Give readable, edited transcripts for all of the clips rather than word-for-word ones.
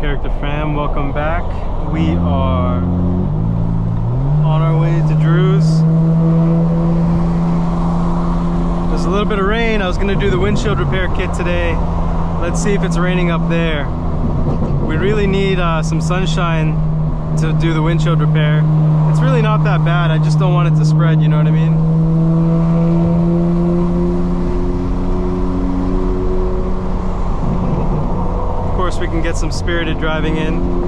Character fam, welcome back. We are on our way to Drew's. There's a little bit of rain. I was gonna do the windshield repair kit today. Let's see if it's raining up there. We really need some sunshine to do the windshield repair. It's really not that bad. I just don't want it to spread, you know what I mean? Of course, we can get some spirited driving in.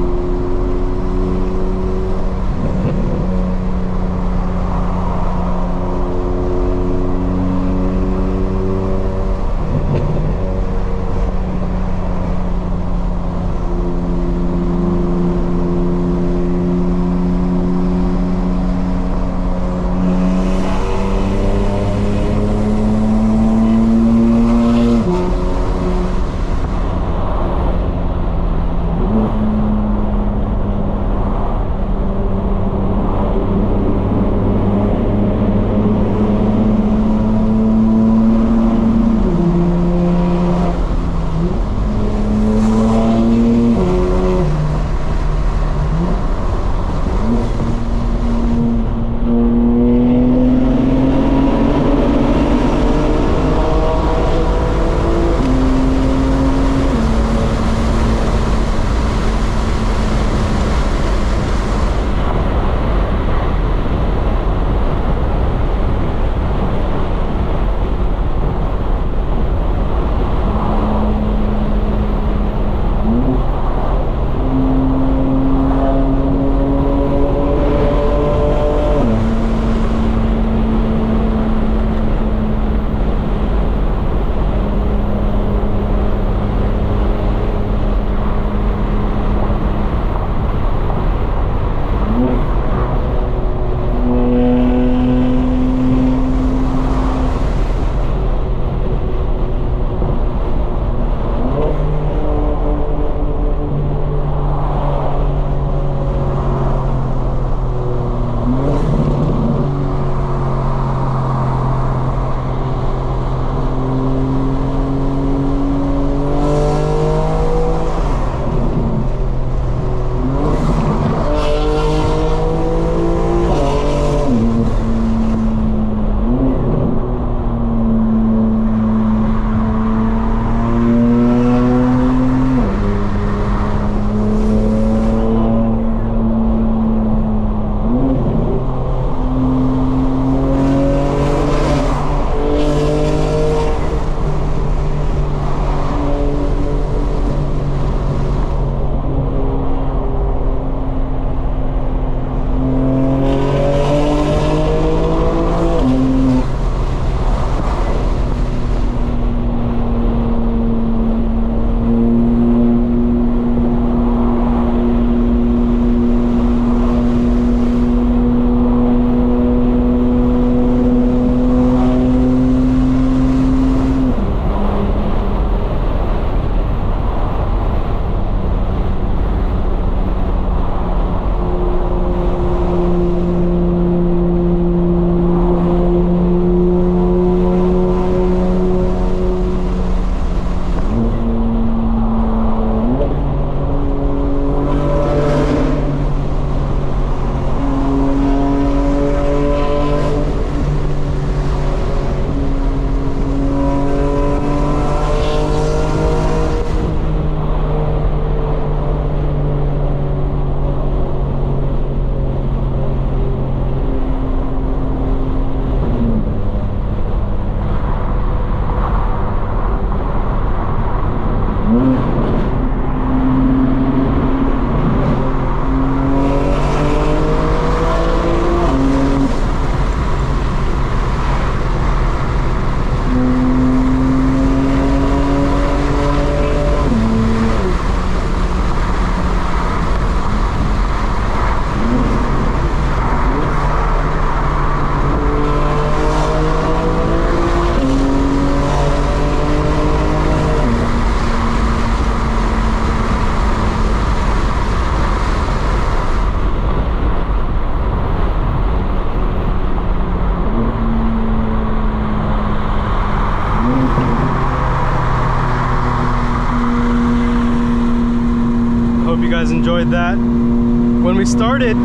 when we started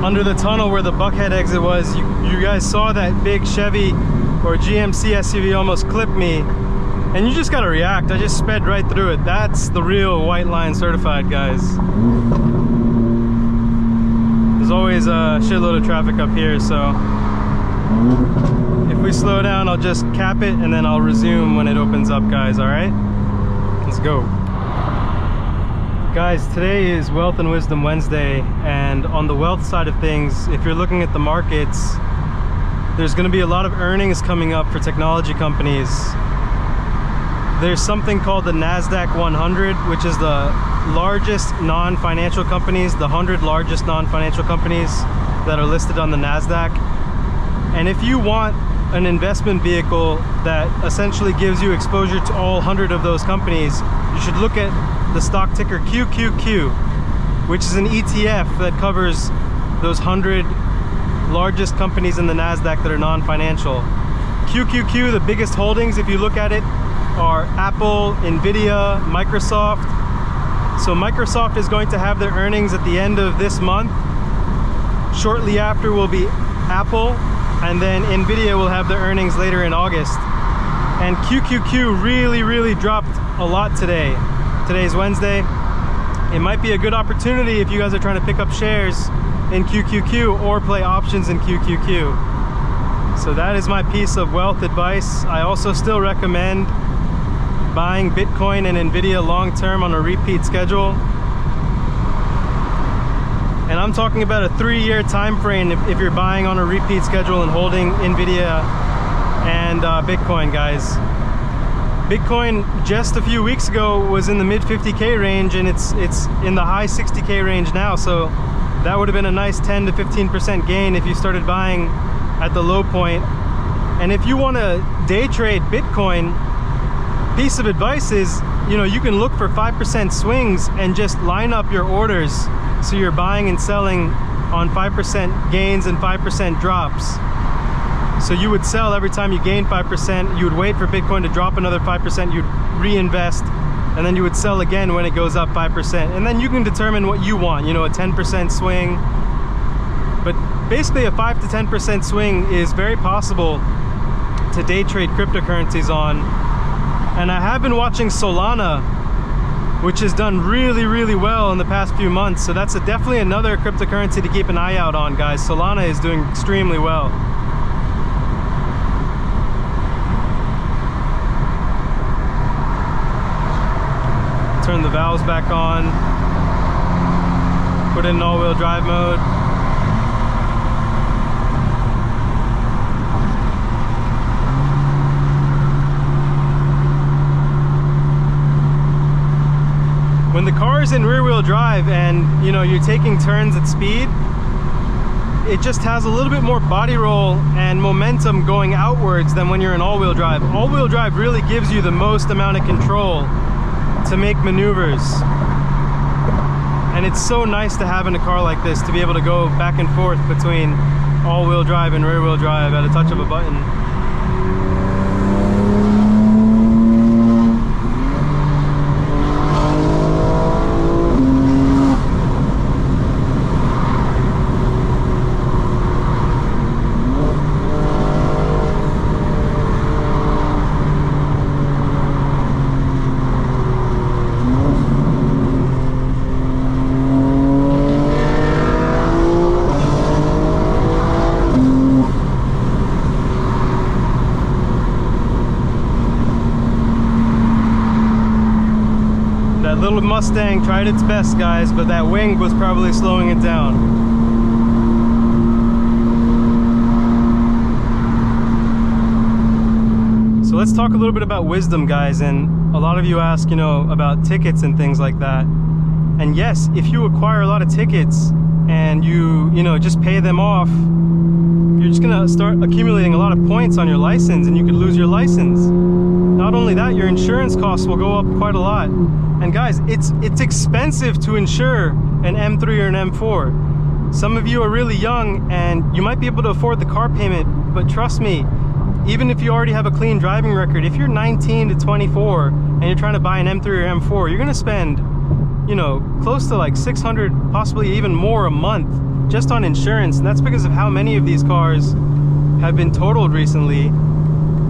under the tunnel where the Buckhead exit was, you guys saw that big Chevy or GMC SUV almost clip me, and you just gotta react. I just sped right through it. That's the real white line certified, guys. There's always a shitload of traffic up here, so if we slow down, I'll just cap it and then I'll resume when it opens up, guys. All right, let's go. Guys, today is Wealth and Wisdom Wednesday, and on the wealth side of things, if you're looking at the markets, there's going to be a lot of earnings coming up for technology companies. There's something called the NASDAQ 100, which is the largest non-financial companies, the 100 largest non-financial companies that are listed on the NASDAQ. And if you want an investment vehicle that essentially gives you exposure to all 100 of those companies, you should look at the stock ticker QQQ, which is an ETF that covers those 100 largest companies in the NASDAQ that are non-financial. QQQ, the biggest holdings, if you look at it, are Apple, Nvidia, Microsoft. So Microsoft is going to have their earnings at the end of this month. Shortly after will be Apple, and then Nvidia will have their earnings later in August. And QQQ really dropped a lot today. Today's Wednesday. It might be a good opportunity if you guys are trying to pick up shares in QQQ or play options in QQQ. So that is my piece of wealth advice. I also still recommend buying Bitcoin and Nvidia long-term on a repeat schedule. And I'm talking about a 3-year time frame if you're buying on a repeat schedule and holding Nvidia and Bitcoin, guys. Bitcoin just a few weeks ago was in the mid 50K range, and it's in the high 60K range now. So that would have been a nice 10 to 15% gain if you started buying at the low point. And if you want to day trade Bitcoin, piece of advice is, you can look for 5% swings and just line up your orders so you're buying and selling on 5% gains and 5% drops. So you would sell every time you gain 5%, you would wait for Bitcoin to drop another 5%, you'd reinvest, and then you would sell again when it goes up 5%. And then you can determine what you want, a 10% swing. But basically a 5 to 10% swing is very possible to day trade cryptocurrencies on. And I have been watching Solana, which has done really well in the past few months. So that's definitely another cryptocurrency to keep an eye out on, guys. Solana is doing extremely well. Turn the valves back on, put it in all-wheel drive mode. When the car is in rear-wheel drive and you're taking turns at speed, it just has a little bit more body roll and momentum going outwards than when you're in all-wheel drive. All-wheel drive really gives you the most amount of control to make maneuvers, and it's so nice to have in a car like this to be able to go back and forth between all-wheel drive and rear-wheel drive at a touch of a button. Little Mustang tried its best, guys, but that wing was probably slowing it down. So let's talk a little bit about wisdom, guys. And a lot of you ask, about tickets and things like that. And yes, if you acquire a lot of tickets and you just pay them off, you're just gonna start accumulating a lot of points on your license, and you could lose your license. Not only that, your insurance costs will go up quite a lot. And guys, it's expensive to insure an M3 or an M4. Some of you are really young and you might be able to afford the car payment, but trust me, even if you already have a clean driving record, if you're 19 to 24 and you're trying to buy an M3 or M4, you're gonna spend you know, close to like 600, possibly even more a month just on insurance. And that's because of how many of these cars have been totaled recently.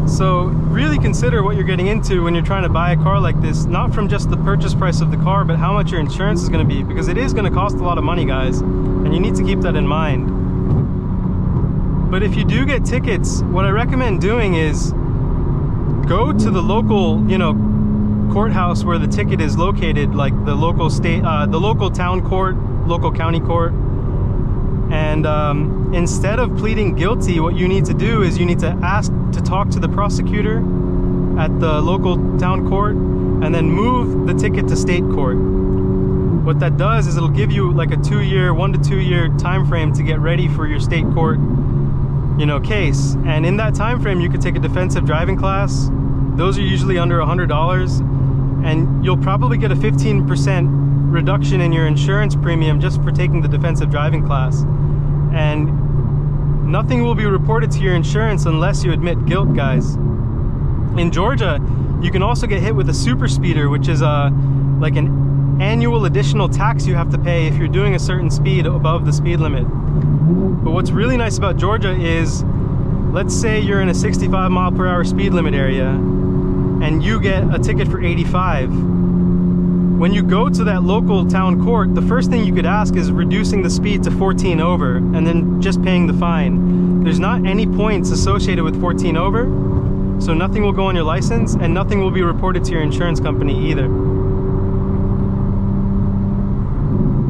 So really consider what you're getting into when you're trying to buy a car like this, not from just the purchase price of the car, but how much your insurance is going to be, because it is going to cost a lot of money, guys, and you need to keep that in mind. But if you do get tickets, what I recommend doing is go to the local, you know, courthouse where the ticket is located, like the local the local town court, local county court. And instead of pleading guilty, what you need to do is you need to ask to talk to the prosecutor at the local town court and then move the ticket to state court. What that does is it'll give you like a 1 to 2 year time frame to get ready for your state court, you know, case. And in that time frame, you could take a defensive driving class. Those are usually under $100, and you'll probably get a 15% reduction in your insurance premium just for taking the defensive driving class. And nothing will be reported to your insurance unless you admit guilt, guys. In Georgia, you can also get hit with a super speeder, which is like an annual additional tax you have to pay if you're doing a certain speed above the speed limit. But what's really nice about Georgia is, let's say you're in a 65 mile per hour speed limit area and you get a ticket for 85. When you go to that local town court, the first thing you could ask is reducing the speed to 14 over and then just paying the fine. There's not any points associated with 14 over, so nothing will go on your license and nothing will be reported to your insurance company either.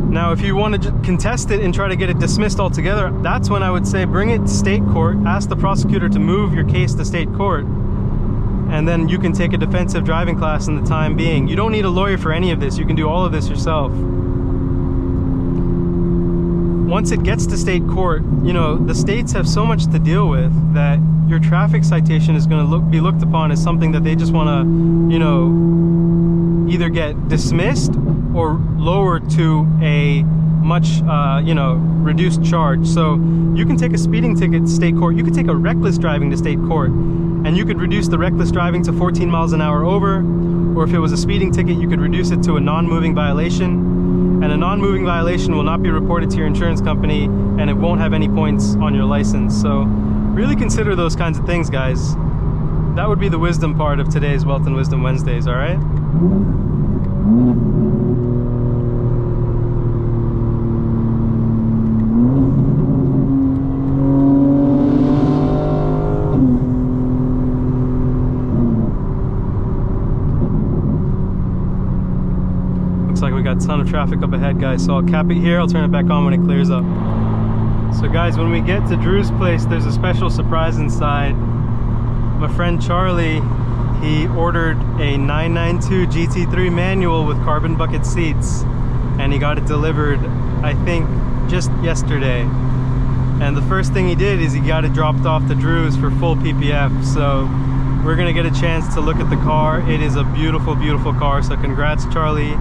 Now, if you want to contest it and try to get it dismissed altogether, that's when I would say bring it to state court, ask the prosecutor to move your case to state court, and then you can take a defensive driving class in the time being. You don't need a lawyer for any of this. You can do all of this yourself. Once it gets to state court, you know, the states have so much to deal with that your traffic citation is going to be looked upon as something that they just want to, you know, either get dismissed or lowered to a much, you know, reduced charge. So you can take a speeding ticket to state court. You could take a reckless driving to state court, and you could reduce the reckless driving to 14 miles an hour over, or if it was a speeding ticket, you could reduce it to a non-moving violation. And a non-moving violation will not be reported to your insurance company, and it won't have any points on your license. So really consider those kinds of things, guys. That would be the wisdom part of today's Wealth and Wisdom Wednesdays, all right? Like we got a ton of traffic up ahead, guys, so I'll cap it here. I'll turn it back on when it clears up. So guys, when we get to Drew's place, there's a special surprise inside. My friend Charlie, he ordered a 992 GT3 manual with carbon bucket seats, and he got it delivered, I think, just yesterday. And the first thing he did is he got it dropped off to Drew's for full PPF. So we're gonna get a chance to look at the car. It is a beautiful, beautiful car, so congrats, Charlie.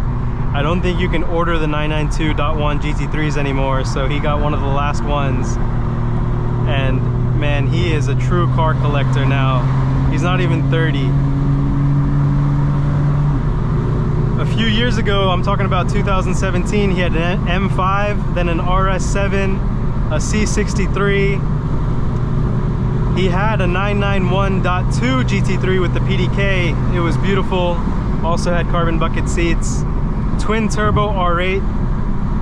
I don't think you can order the 992.1 GT3s anymore, so he got one of the last ones. And man, he is a true car collector now. He's not even 30. A few years ago, I'm talking about 2017, he had an M5, then an RS7, a C63. He had a 991.2 GT3 with the PDK. It was beautiful. Also had carbon bucket seats. Twin turbo R8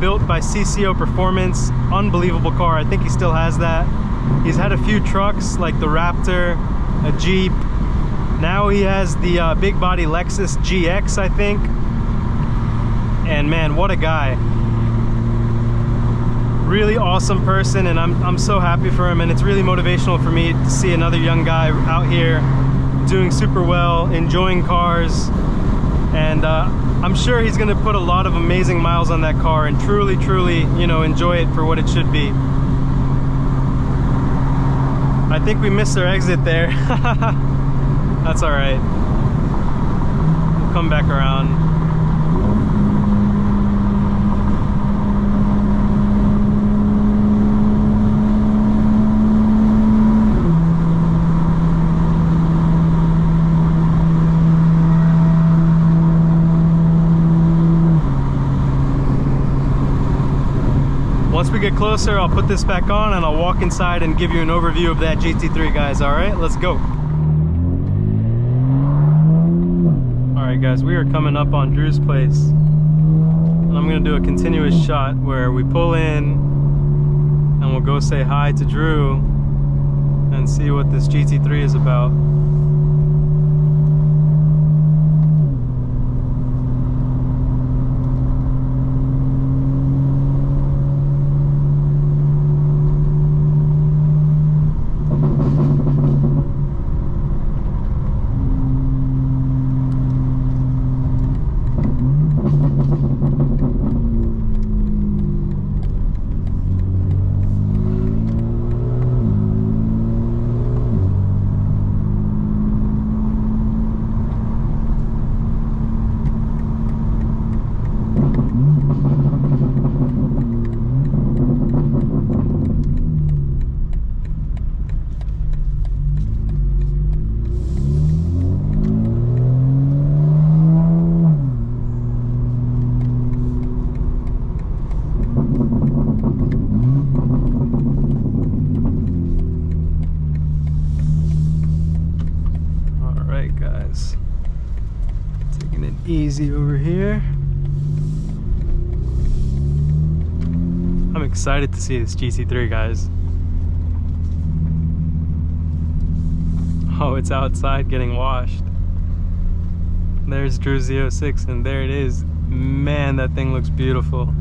built by CCO Performance. Unbelievable car. I think he still has that. He's had a few trucks like the Raptor, a Jeep. Now he has the big body Lexus GX, I think. And man, what a guy. Really awesome person, and I'm so happy for him, and it's really motivational for me to see another young guy out here doing super well, enjoying cars. And I'm sure he's gonna put a lot of amazing miles on that car and truly, you know, enjoy it for what it should be. I think we missed our exit there. That's all right. We'll come back around. Once we get closer, I'll put this back on and I'll walk inside and give you an overview of that GT3, guys. All right, let's go. All right, guys, we are coming up on Drew's place. And I'm gonna do a continuous shot where we pull in and we'll go say hi to Drew and see what this GT3 is about. Taking it easy over here. I'm excited to see this GT3, guys. Oh, it's outside getting washed. There's Drew's Z06 and there it is. Man, that thing looks beautiful.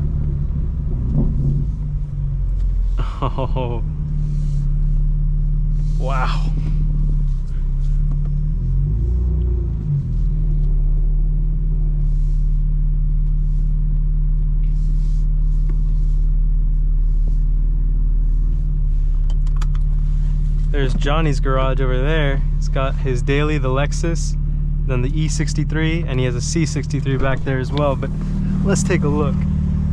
Oh, wow. There's Johnny's garage over there. He's got his daily, the Lexus, then the E63, and he has a C63 back there as well. But let's take a look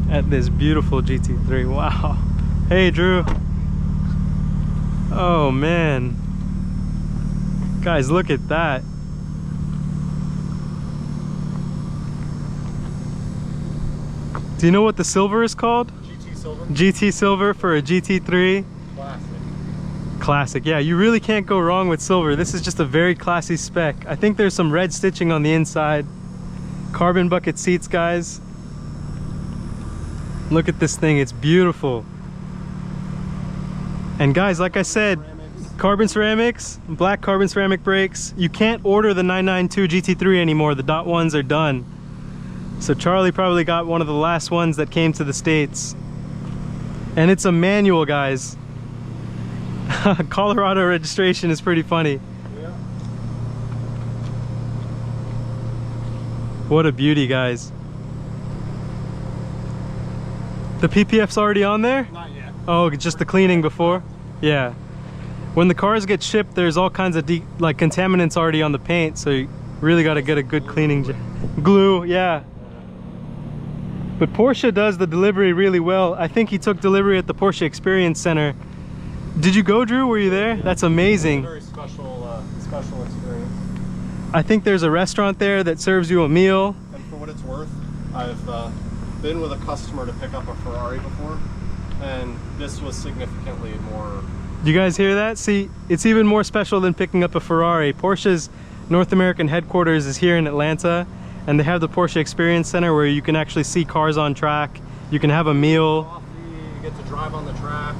at this beautiful GT3. Wow. Hey, Drew. Oh, man. Guys, look at that. Do you know what the silver is called? GT Silver. GT Silver for a GT3. Classic. Yeah, you really can't go wrong with silver. This is just a very classy spec. I think there's some red stitching on the inside. Carbon bucket seats, guys. Look at this thing, it's beautiful. And guys, like I said, carbon ceramics, black carbon ceramic brakes. You can't order the 992 GT3 anymore. The .1s are done. So Charlie probably got one of the last ones that came to the States. And it's a manual, guys. Colorado registration is pretty funny. Yeah. What a beauty, guys. The PPF's already on there? Not yet. Oh, just the cleaning before? Yeah. When the cars get shipped, there's all kinds of like contaminants already on the paint, so you really got to get a good cleaning. Glue, yeah. But Porsche does the delivery really well. I think he took delivery at the Porsche Experience Center. Did you go, Drew? Were you there? Yeah. That's amazing. Very special experience. I think there's a restaurant there that serves you a meal. And for what it's worth, I've been with a customer to pick up a Ferrari before, and this was significantly more. You guys hear that? See, it's even more special than picking up a Ferrari. Porsche's North American headquarters is here in Atlanta, and they have the Porsche Experience Center where you can actually see cars on track. You can have a meal. Coffee, you get to drive on the track.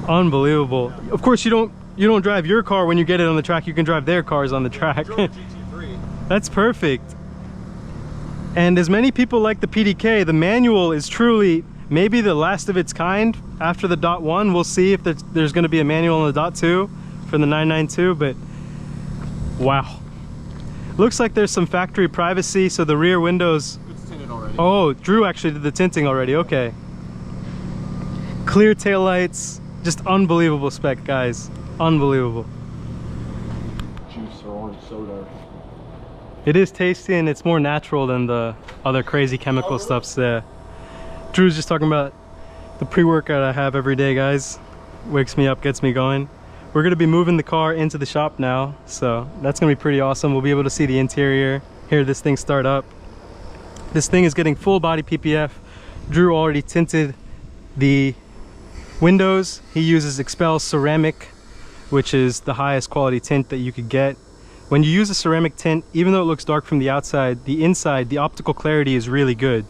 Unbelievable. Yeah. Of course, you don't drive your car when you get it on the track. You can drive their cars on the track. GT3. That's perfect. And as many people like the PDK, the manual is truly maybe the last of its kind. After the .1, we'll see if there's going to be a manual in the .2 for the 992. But wow, looks like there's some factory privacy. So the rear windows. It's tinted already. Oh, Drew actually did the tinting already. Okay. Clear taillights. Just unbelievable spec, guys. Unbelievable. Juice or orange soda. It is tasty and it's more natural than the other crazy chemical stuffs there. Drew's just talking about the pre-workout I have every day, guys. Wakes me up, gets me going. We're gonna be moving the car into the shop now, so that's gonna be pretty awesome. We'll be able to see the interior, hear this thing start up. This thing is getting full body PPF. Drew already tinted the Windows, he uses Expel Ceramic, which is the highest quality tint that you could get. When you use a ceramic tint, even though it looks dark from the outside, the inside, the optical clarity is really good.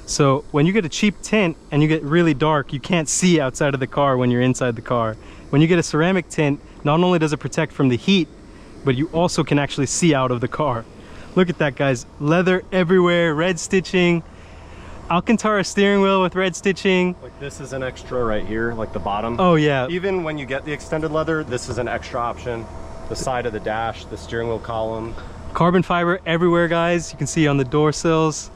So when you get a cheap tint and you get really dark, you can't see outside of the car when you're inside the car. When you get a ceramic tint, not only does it protect from the heat, but you also can actually see out of the car. Look at that, guys. Leather everywhere, red stitching. Alcantara steering wheel with red stitching. Like this is an extra right here, like the bottom. Oh yeah. Even when you get the extended leather, this is an extra option. The side of the dash, the steering wheel column. Carbon fiber everywhere, guys. You can see on the door sills,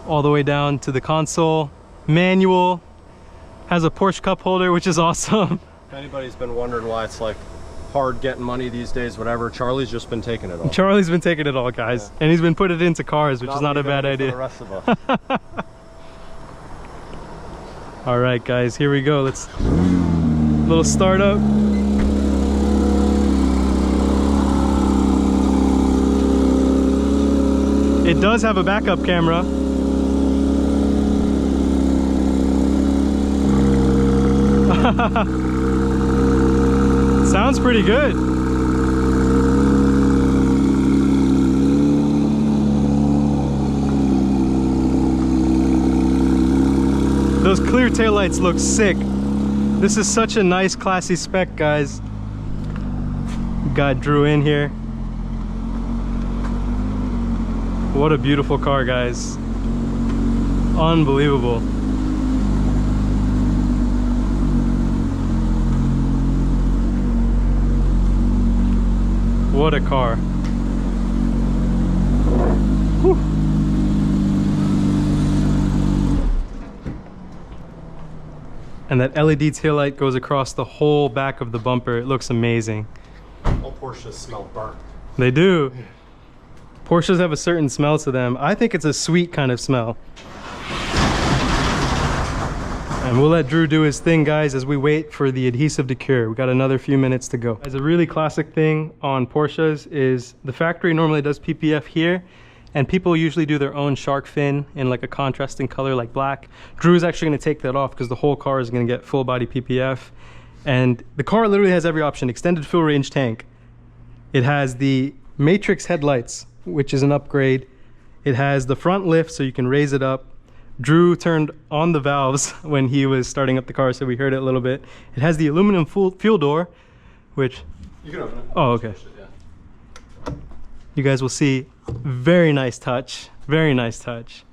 all the way down to the console. Manual. Has a Porsche cup holder, which is awesome. If anybody's been wondering why it's like hard getting money these days, whatever, Charlie's just been taking it all. Charlie's been taking it all, guys. Yeah. And he's been putting it into cars, which is not a bad idea. For the rest of us. All right, guys, here we go. Let's little startup. It does have a backup camera. Sounds pretty good. Those clear taillights look sick. This is such a nice, classy spec, guys. Got Drew in here. What a beautiful car, guys. Unbelievable. What a car. Whew. And that LED taillight goes across the whole back of the bumper. It looks amazing. All Porsches smell burnt. They do. Porsches have a certain smell to them. I think it's a sweet kind of smell. And we'll let Drew do his thing, guys, as we wait for the adhesive to cure. We got another few minutes to go. As a really classic thing on Porsches is the factory normally does PPF here, and people usually do their own shark fin in like a contrasting color like black. Drew's actually gonna take that off because the whole car is gonna get full body PPF. And the car literally has every option. Extended fuel range tank. It has the Matrix headlights, which is an upgrade. It has the front lift so you can raise it up. Drew turned on the valves when he was starting up the car, so we heard it a little bit. It has the aluminum fuel door, which... You can open it. Oh, okay. You guys will see, very nice touch, very nice touch.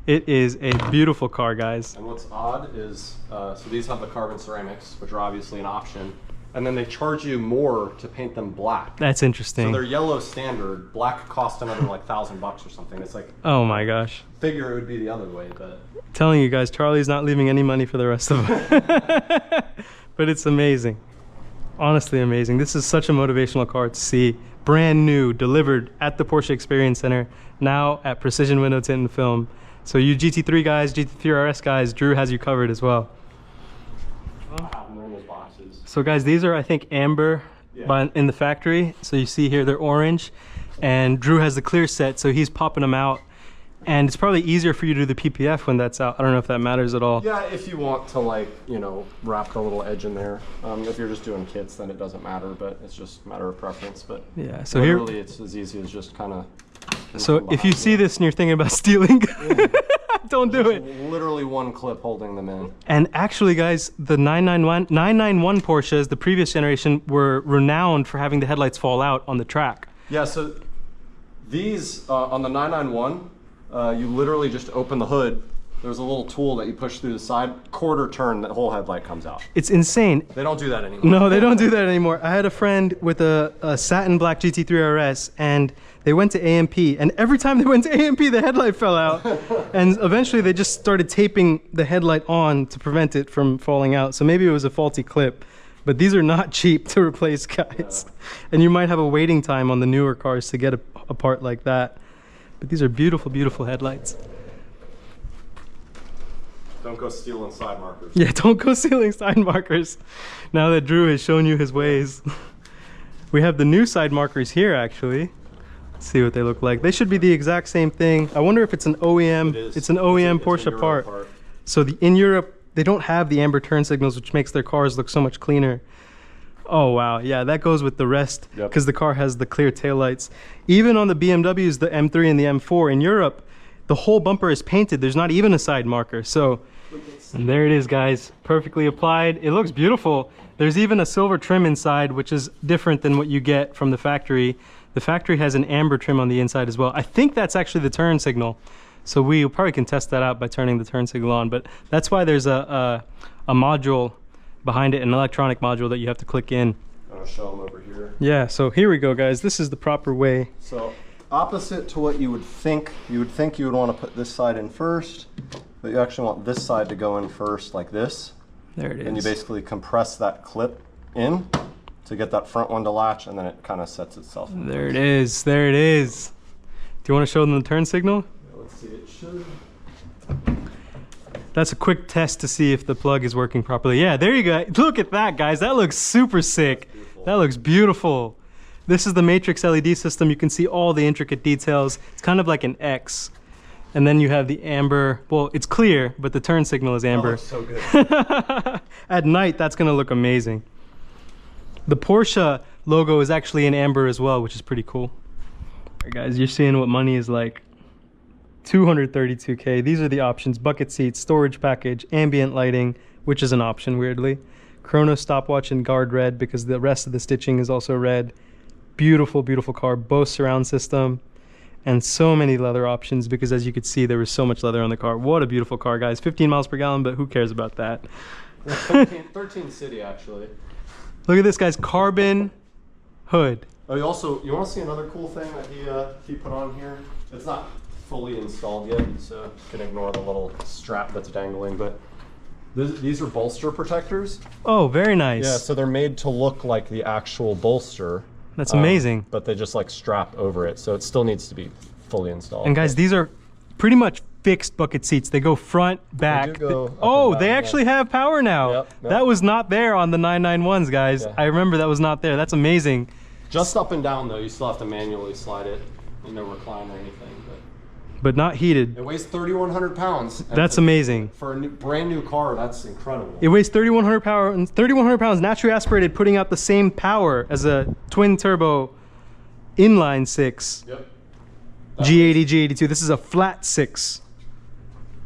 It is a beautiful car, guys. And what's odd is, so these have the carbon ceramics, which are obviously an option. And then they charge you more to paint them black. That's interesting. So they're yellow standard. Black cost another like $1,000 or something. It's like, oh my gosh. Figure it would be the other way, but telling you guys, Charlie's not leaving any money for the rest of us. But it's amazing. Honestly amazing. This is such a motivational car to see. Brand new, delivered at the Porsche Experience Center, now at Precision Window Tint and Film. So you GT3 guys, GT3 RS guys, Drew has you covered as well. So guys, these are, I think, amber in the factory. So you see here, they're orange. And Drew has the clear set, so he's popping them out. And it's probably easier for you to do the PPF when that's out. I don't know if that matters at all. Yeah, if you want to, like, you know, wrap the little edge in there. If you're just doing kits, then it doesn't matter, but it's just a matter of preference. But yeah, so literally, it's as easy as just kind of... So if you see this and you're thinking about stealing, don't do it. Literally one clip holding them in. And actually, guys, the 991 Porsches, the previous generation, were renowned for having the headlights fall out on the track. Yeah, so these, on the 991, you literally just open the hood. There's a little tool that you push through the side, quarter turn, that whole headlight comes out. It's insane. They don't do that anymore. No, they don't do that anymore. I had a friend with a satin black GT3 RS, and they went to AMP, and every time they went to AMP, the headlight fell out. And eventually they just started taping the headlight on to prevent it from falling out. So maybe it was a faulty clip, but these are not cheap to replace, guys. Yeah. And you might have a waiting time on the newer cars to get a part like that. But these are beautiful, beautiful headlights. Don't go stealing side markers. Yeah, don't go stealing side markers. Now that Drew has shown you his ways. We have the new side markers here, actually. Let's see what they look like. They should be the exact same thing. I wonder if it's an OEM. It's an OEM Porsche part. So in Europe, they don't have the amber turn signals, which makes their cars look so much cleaner. Oh wow, yeah, that goes with the rest because the car has the clear taillights. Even on the BMWs, the M3 and the M4 in Europe, the whole bumper is painted. There's not even a side marker. So, and there it is, guys, perfectly applied. It looks beautiful. There's even a silver trim inside, which is different than what you get from the factory. The factory has an amber trim on the inside as well. I think that's actually the turn signal. So we probably can test that out by turning the turn signal on, but that's why there's a module behind it, an electronic module that you have to click in. I'll show them over here. Yeah, so here we go, guys. This is the proper way. So opposite to what you would think you would want to put this side in first, but you actually want this side to go in first like this. There it is. And you basically compress that clip in to get that front one to latch, and then it kind of sets itself in There place. it is. There it is. Do you want to show them the turn signal? Let's see, it should. That's a quick test to see if the plug is working properly. Yeah, there you go. Look at that, guys. That looks super sick. That looks beautiful. This is the matrix LED system. You can see all the intricate details. It's kind of like an X. And then you have the amber. Well, it's clear, but the turn signal is amber. Oh, so good. At night, that's going to look amazing. The Porsche logo is actually in amber as well, which is pretty cool. All right, guys, you're seeing what money is like. 232K. These are the options: bucket seats, storage package, ambient lighting, which is an option weirdly, chrono stopwatch in guard red because the rest of the stitching is also red. Beautiful, beautiful car. Bose surround system, and so many leather options because, as you could see, there was so much leather on the car. What a beautiful car, guys. 15 miles per gallon, but who cares about that? 13 city actually. Look at this, guys. Carbon hood. Oh, you want to see another cool thing that he put on here? It's not fully installed yet, so you can ignore the little strap that's dangling, but these are bolster protectors. Oh, very nice. Yeah, so they're made to look like the actual bolster. That's amazing. But they just like strap over it, so it still needs to be fully installed. And guys, these are pretty much fixed bucket seats. They go front, back. They do go up oh, and they down, actually have power now. Yep. That was not there on the 991s, guys. Yeah. I remember that was not there. That's amazing. Just up and down though, you still have to manually slide it. No recline or anything. But not heated. It weighs 3,100 pounds. That's amazing. For a brand new car, that's incredible. It weighs 3,100 pounds, naturally aspirated, putting out the same power as a twin turbo inline 6. Yep. G80, G82. This is a flat 6.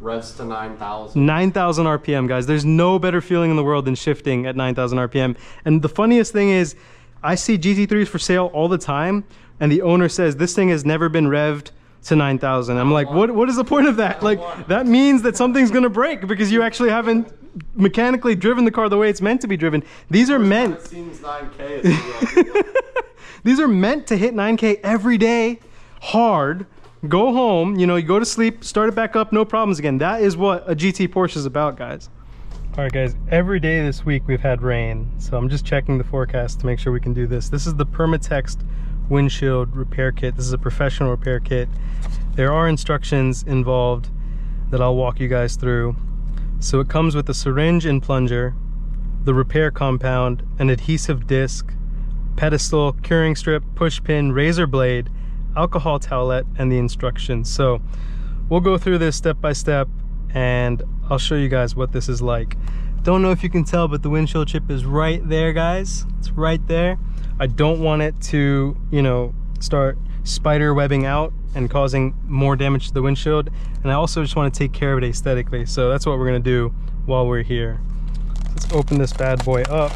Revs to 9,000. 9,000 RPM, guys. There's no better feeling in the world than shifting at 9,000 RPM. And the funniest thing is, I see GT3s for sale all the time, and the owner says this thing has never been revved to 9,000. I'm like, what is the point of that? Like, that means that something's gonna break because you actually haven't mechanically driven the car the way it's meant to be driven. These are meant. It seems 9K. These are meant to hit 9K every day, hard. Go home, you know, you go to sleep, start it back up, no problems again. That is what a GT Porsche is about, guys. All right, guys, every day this week we've had rain, so I'm just checking the forecast to make sure we can do this. This is the Permatext windshield repair kit. This is a professional repair kit. There are instructions involved that I'll walk you guys through. So it comes with a syringe and plunger, the repair compound, an adhesive disc, pedestal, curing strip, push pin, razor blade, alcohol towelette, and the instructions. So we'll go through this step by step and I'll show you guys what this is like. Don't know if you can tell, but the windshield chip is right there, guys. It's right there. I don't want it to, you know, start spider webbing out and causing more damage to the windshield. And I also just want to take care of it aesthetically. So that's what we're gonna do while we're here. Let's open this bad boy up.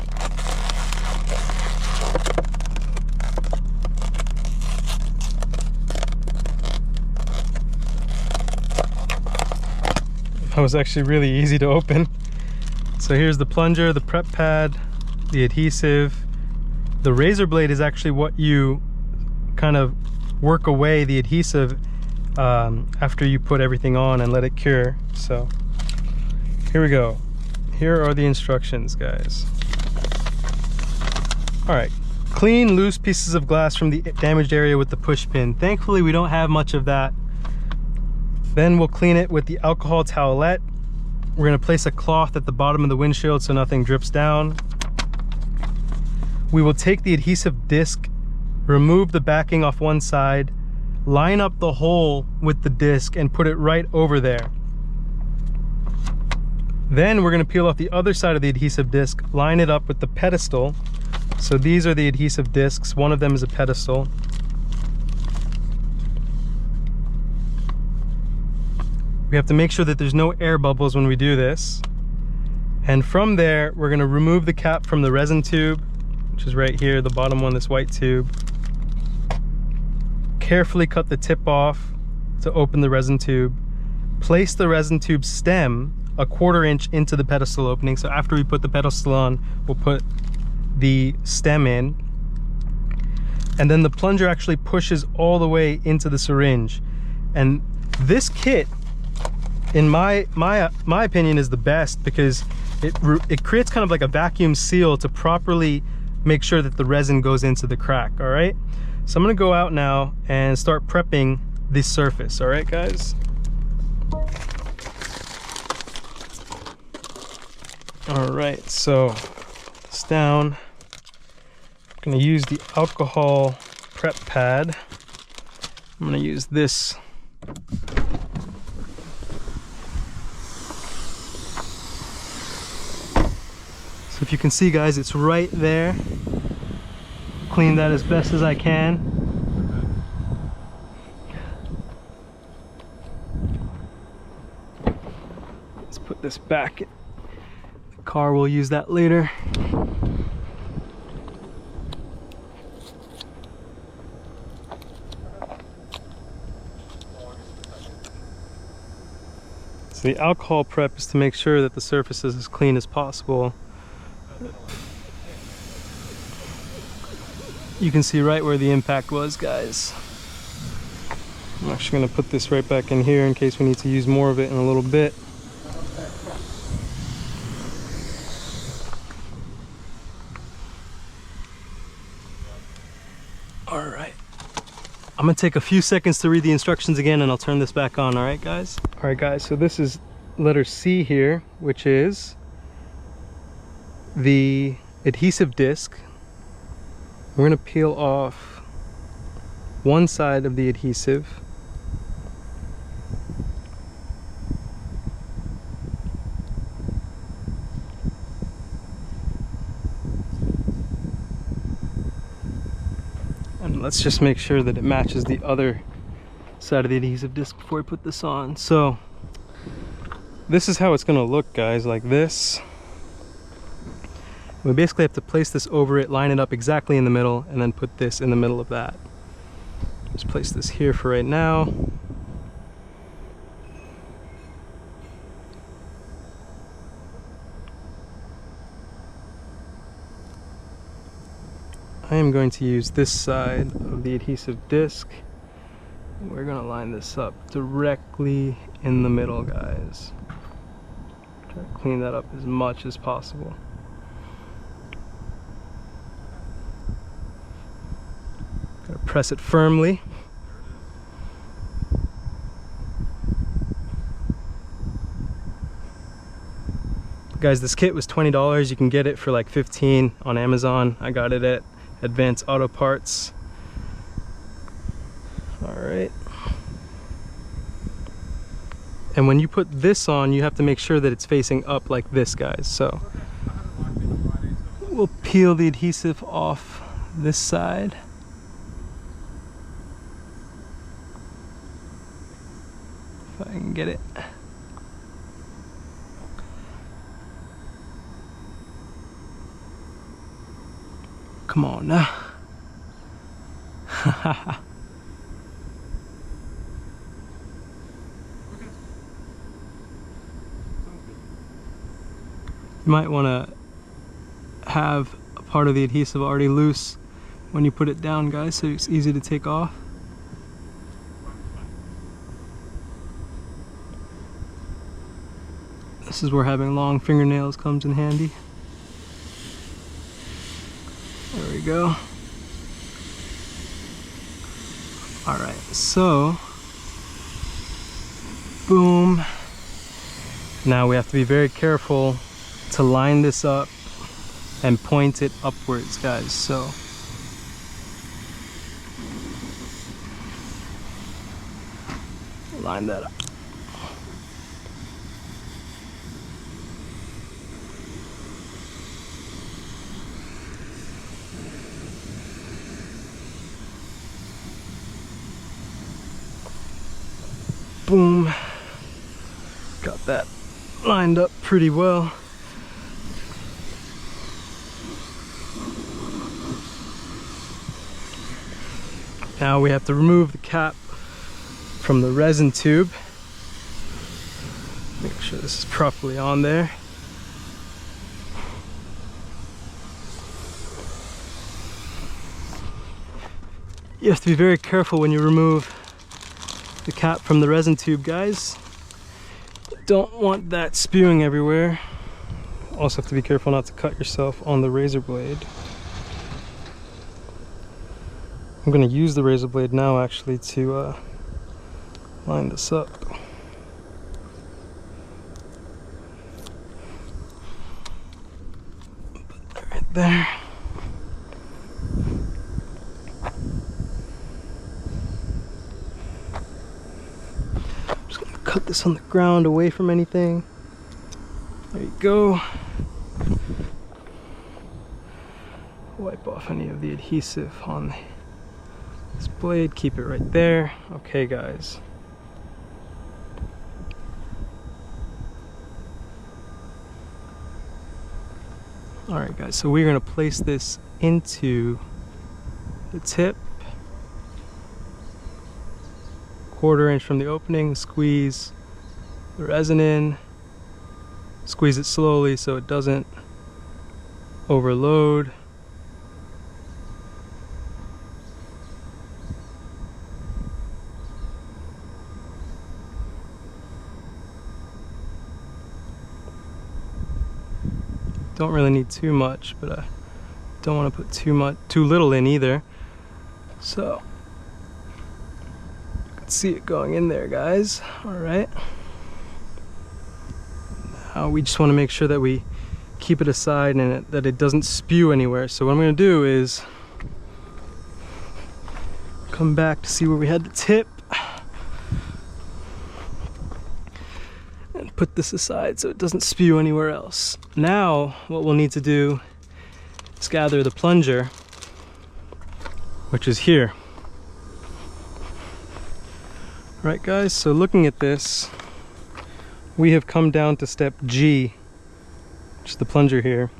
That was actually really easy to open. So here's the plunger, the prep pad, the adhesive. The razor blade is actually what you kind of work away the adhesive after you put everything on and let it cure. So here we go. Here are the instructions, guys. All right, clean loose pieces of glass from the damaged area with the push pin. Thankfully, we don't have much of that. Then we'll clean it with the alcohol towelette. We're gonna place a cloth at the bottom of the windshield so nothing drips down. We will take the adhesive disc, remove the backing off one side, line up the hole with the disc and put it right over there. Then we're gonna peel off the other side of the adhesive disc, line it up with the pedestal. So these are the adhesive discs. One of them is a pedestal. We have to make sure that there's no air bubbles when we do this. And from there, we're gonna remove the cap from the resin tube, which is right here, the bottom one, this white tube. Carefully cut the tip off to open the resin tube. Place the resin tube stem a 1/4 inch into the pedestal opening. So after we put the pedestal on, we'll put the stem in. And then the plunger actually pushes all the way into the syringe. And this kit, in my opinion, is the best because it creates kind of like a vacuum seal to properly make sure that the resin goes into the crack. All right, so I'm gonna go out now and start prepping this surface. All right, guys. All right, so it's down. I'm gonna use the alcohol prep pad. I'm gonna use this. So if you can see, guys, it's right there. Clean that as best as I can. Let's put this back. The car will use that later. So the alcohol prep is to make sure that the surface is as clean as possible. You can see right where the impact was, guys. I'm actually going to put this right back in here in case we need to use more of it in a little bit. All right. I'm going to take a few seconds to read the instructions again and I'll turn this back on. All right, guys? All right, guys. So this is letter C here, which is the adhesive disc. We're going to peel off one side of the adhesive. And let's just make sure that it matches the other side of the adhesive disc before we put this on. So this is how it's going to look, guys, like this. We basically have to place this over it, line it up exactly in the middle, and then put this in the middle of that. Just place this here for right now. I am going to use this side of the adhesive disc. We're going to line this up directly in the middle, guys. Try to clean that up as much as possible. Gotta press it firmly. Guys, this kit was $20. You can get it for like $15 on Amazon. I got it at Advanced Auto Parts. All right. And when you put this on, you have to make sure that it's facing up like this, guys. So we'll peel the adhesive off this side. If I can get it. Come on now. You might want to have a part of the adhesive already loose when you put it down, guys, so it's easy to take off. This is where having long fingernails comes in handy. There we go. All right, so boom. Now we have to be very careful to line this up and point it upwards, guys. So line that up. Boom. Got that lined up pretty well. Now we have to remove the cap from the resin tube. Make sure this is properly on there. You have to be very careful when you remove the cap from the resin tube, guys. Don't want that spewing everywhere. Also have to be careful not to cut yourself on the razor blade. I'm going to use the razor blade now actually to line this up. Put that right there. I'm just going to cut this on the ground away from anything. There you go. Wipe off any of the adhesive on this blade, keep it right there. Okay, guys. Alright guys, so we're going to place this into the tip. 1/4 inch from the opening, squeeze the resin in. Squeeze it slowly so it doesn't overload. Don't really need too much, but I don't want to put too little in either. So you can see it going in there, guys. All right. Now we just want to make sure that we keep it aside and that it doesn't spew anywhere. So what I'm going to do is come back to see where we had the tip and put this aside so it doesn't spew anywhere else. Now what we'll need to do is gather the plunger, which is here. Right guys, so looking at this, we have come down to step G, which is the plunger here.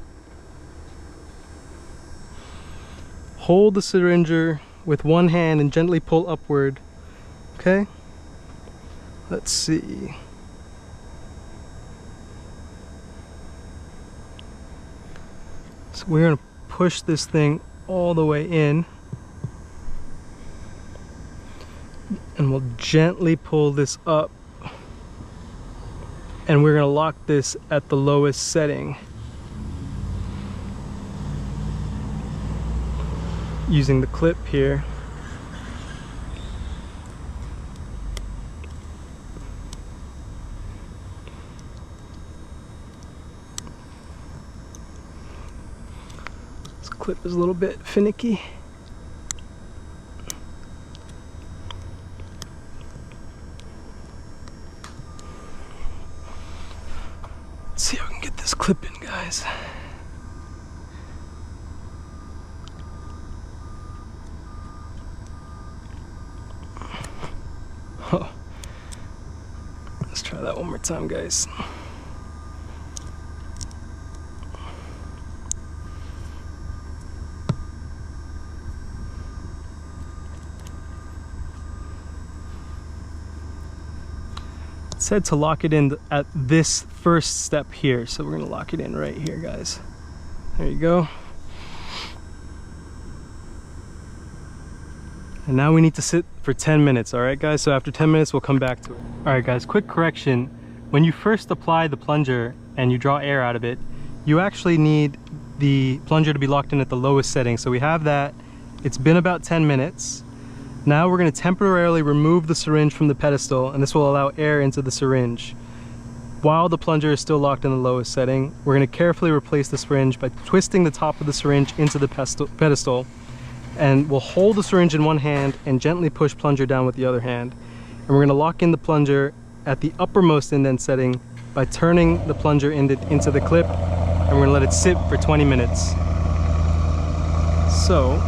Hold the syringer with one hand and gently pull upward. Okay? Let's see. So we're going to push this thing all the way in. And we'll gently pull this up. And we're going to lock this at the lowest setting using the clip here. This clip is a little bit finicky. Let's see how we can get this clip in, guys. Oh. Let's try that one more time, guys. It said to lock it in at this first step here, so we're going to lock it in right here, guys. There you go. And now we need to sit for 10 minutes, all right guys? So after 10 minutes, we'll come back to it. All right guys, quick correction. When you first apply the plunger and you draw air out of it, you actually need the plunger to be locked in at the lowest setting. So we have that. It's been about 10 minutes. Now we're going to temporarily remove the syringe from the pedestal, and this will allow air into the syringe. While the plunger is still locked in the lowest setting, we're going to carefully replace the syringe by twisting the top of the syringe into the pedestal, and we'll hold the syringe in one hand and gently push plunger down with the other hand. And we're going to lock in the plunger at the uppermost indent setting by turning the plunger into the clip, and we're going to let it sit for 20 minutes. So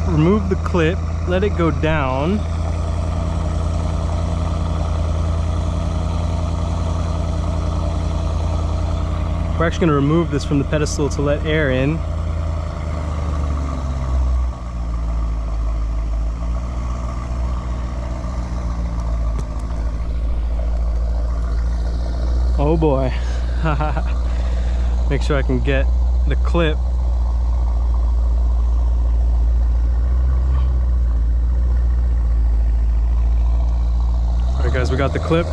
remove the clip, let it go down, We're actually going to remove this from the pedestal to let air in. Oh boy. Make sure I can get the clip. Alright guys, we got the clip.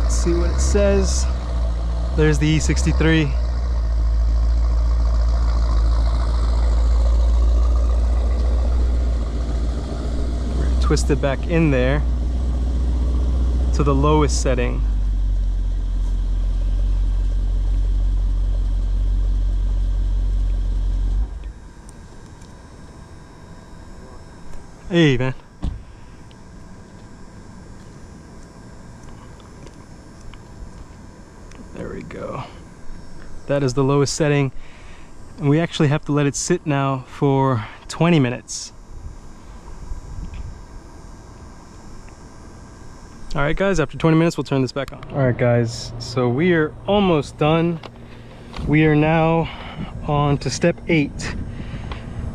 Let's see what it says. There's the E63. We're gonna twist it back in there to the lowest setting. Hey man. There we go. That is the lowest setting. And we actually have to let it sit now for 20 minutes. All right guys, after 20 minutes, we'll turn this back on. All right guys, so we are almost done. We are now on to step 8.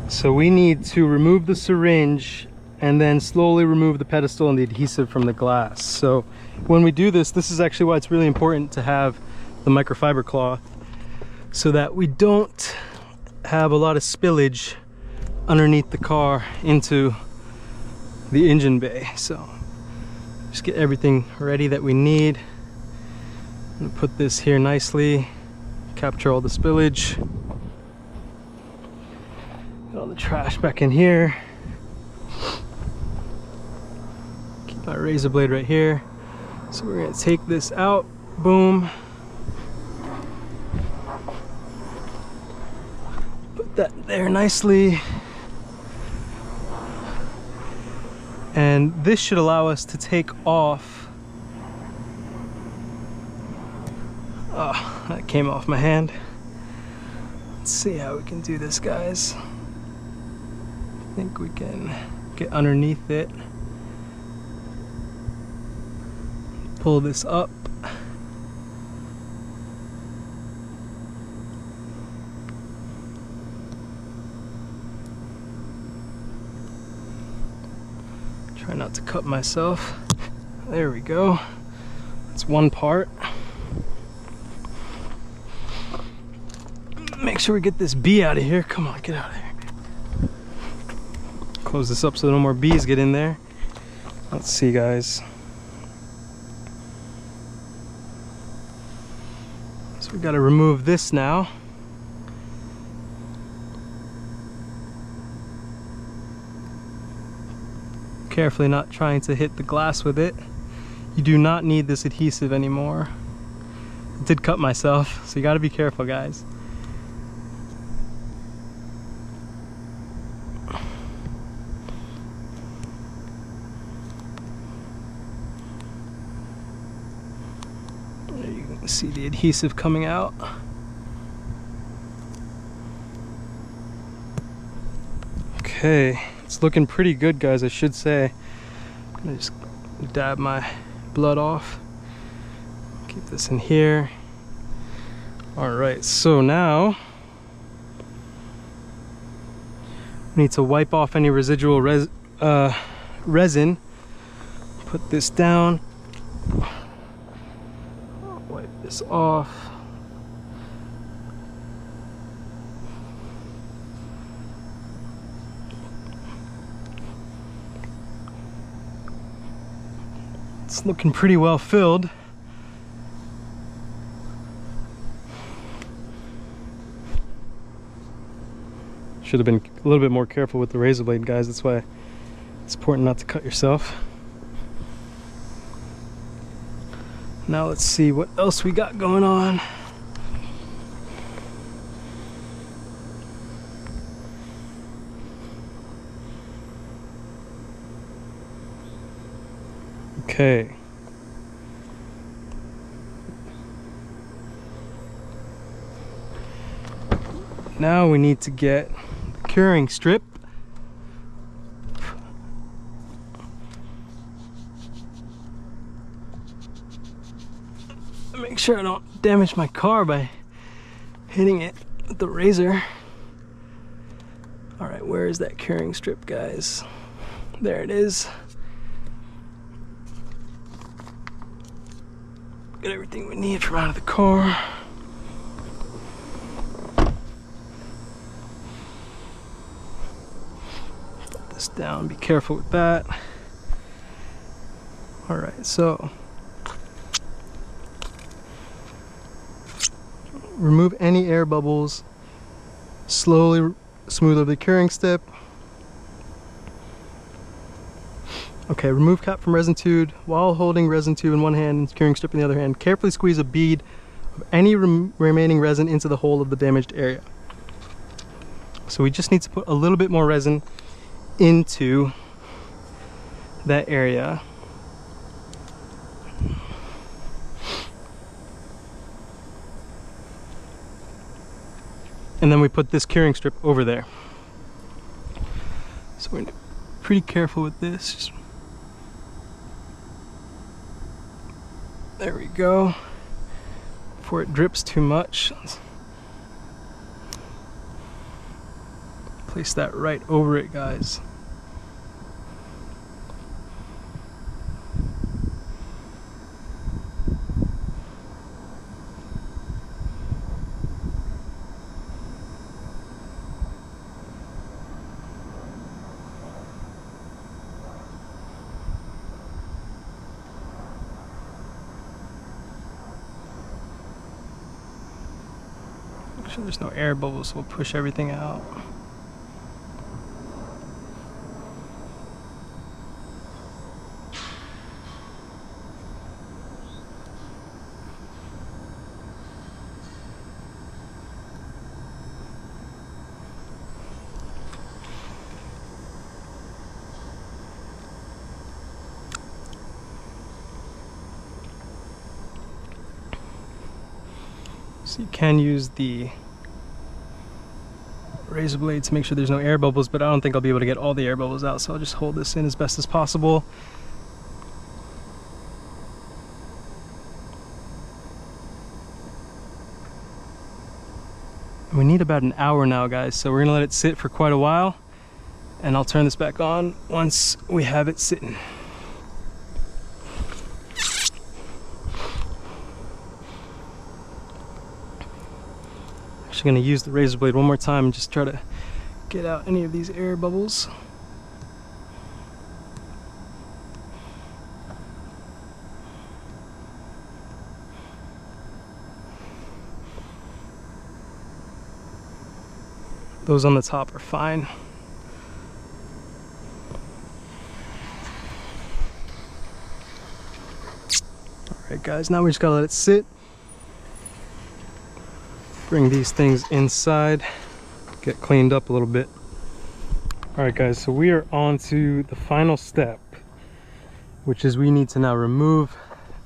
So we need to remove the syringe and then slowly remove the pedestal and the adhesive from the glass. So when we do this, this is actually why it's really important to have the microfiber cloth, so that we don't have a lot of spillage underneath the car into the engine bay. So just get everything ready that we need. I'm gonna put this here nicely, capture all the spillage. Get all the trash back in here. Keep my razor blade right here. So we're gonna take this out, boom. Put that there nicely. And this should allow us to take off. Oh, that came off my hand. Let's see how we can do this, guys. I think we can get underneath it. Pull this up. Try not to cut myself. There we go. That's one part. Make sure we get this bee out of here. Come on, get out of here. Close this up so no more bees get in there. Let's see, guys. So we got to remove this now. Carefully, not trying to hit the glass with it. You do not need this adhesive anymore. I did cut myself, so you got to be careful, guys. There you can see the adhesive coming out. Okay. It's looking pretty good, guys, I should say. I'm gonna just dab my blood off. Keep this in here. Alright, so now we need to wipe off any residual resin. Put this down. Wipe this off. It's looking pretty well filled. Should have been a little bit more careful with the razor blade, guys. That's why it's important not to cut yourself. Now let's see what else we got going on. Okay. Now we need to get the curing strip. Make sure I don't damage my car by hitting it with the razor. All right, where is that curing strip, guys? There it is. Got everything we need from out of the car. Put this down, be careful with that. All right, so remove any air bubbles, slowly smooth over the curing step. Okay, remove cap from resin tube while holding resin tube in one hand and curing strip in the other hand. Carefully squeeze a bead of any remaining resin into the hole of the damaged area. So we just need to put a little bit more resin into that area. And then we put this curing strip over there. So we're gonna be pretty careful with this. Just... there we go. Before it drips too much. Let's place that right over it, guys. Make sure there's no air bubbles, so we'll push everything out. So you can use the razor blade to make sure there's no air bubbles, but I don't think I'll be able to get all the air bubbles out, so I'll just hold this in as best as possible. We need about an hour now, guys, so we're gonna let it sit for quite a while, and I'll turn this back on once we have it sitting. Going to use the razor blade one more time and just try to get out any of these air bubbles. Those on the top are fine. Alright guys, now we just gotta let it sit. Bring these things inside, get cleaned up a little bit. All right guys, so we are on to the final step, which is we need to now remove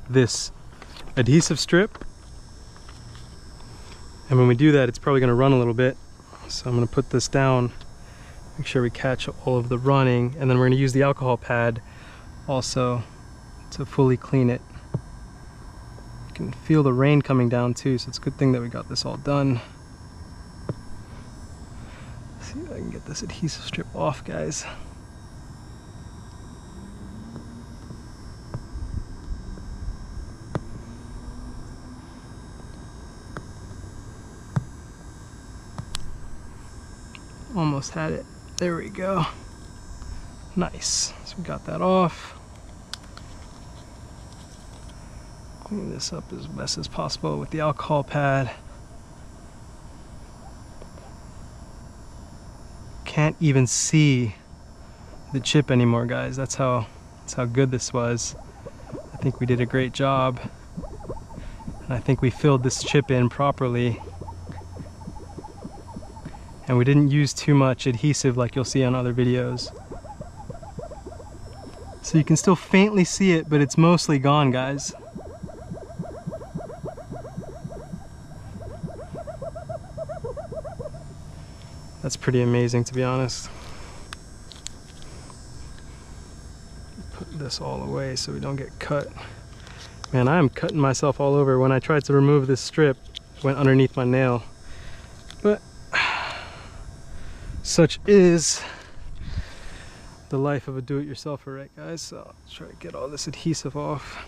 this adhesive strip. And when we do that, it's probably gonna run a little bit. So I'm gonna put this down, make sure we catch all of the running, and then we're gonna use the alcohol pad also to fully clean it. Can feel the rain coming down too, so it's a good thing that we got this all done. Let's see if I can get this adhesive strip off, guys. Almost had it. There we go. Nice. So we got that off. Clean this up as best as possible with the alcohol pad. Can't even see the chip anymore, guys. That's how good this was. I think we did a great job. And I think we filled this chip in properly. And we didn't use too much adhesive like you'll see on other videos. So you can still faintly see it, but it's mostly gone, guys. That's pretty amazing, to be honest. Put this all away so we don't get cut. Man, I am cutting myself all over. When I tried to remove this strip, it went underneath my nail. But such is the life of a do-it-yourselfer, right guys? So I'll try to get all this adhesive off.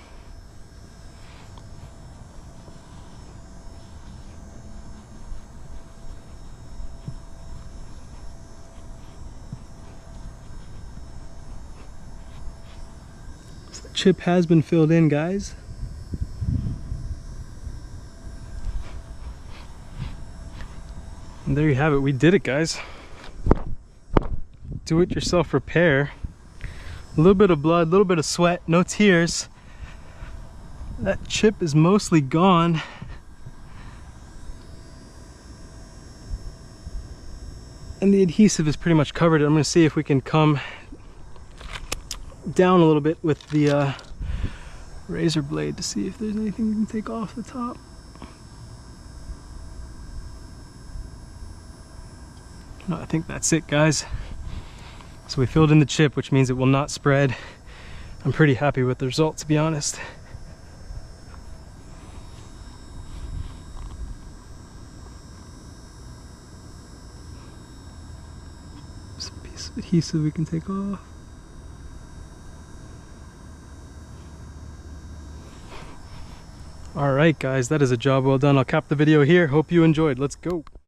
So the chip has been filled in, guys. And there you have it. We did it, guys. Do-it-yourself repair. A little bit of blood, a little bit of sweat, no tears. That chip is mostly gone. And the adhesive is pretty much covered. I'm going to see if we can come down a little bit with the razor blade to see if there's anything we can take off the top. No, I think that's it, guys. So we filled in the chip, which means it will not spread. I'm pretty happy with the result, to be honest. There's a piece of adhesive we can take off. All right, guys, that is a job well done. I'll cap the video here. Hope you enjoyed. Let's go.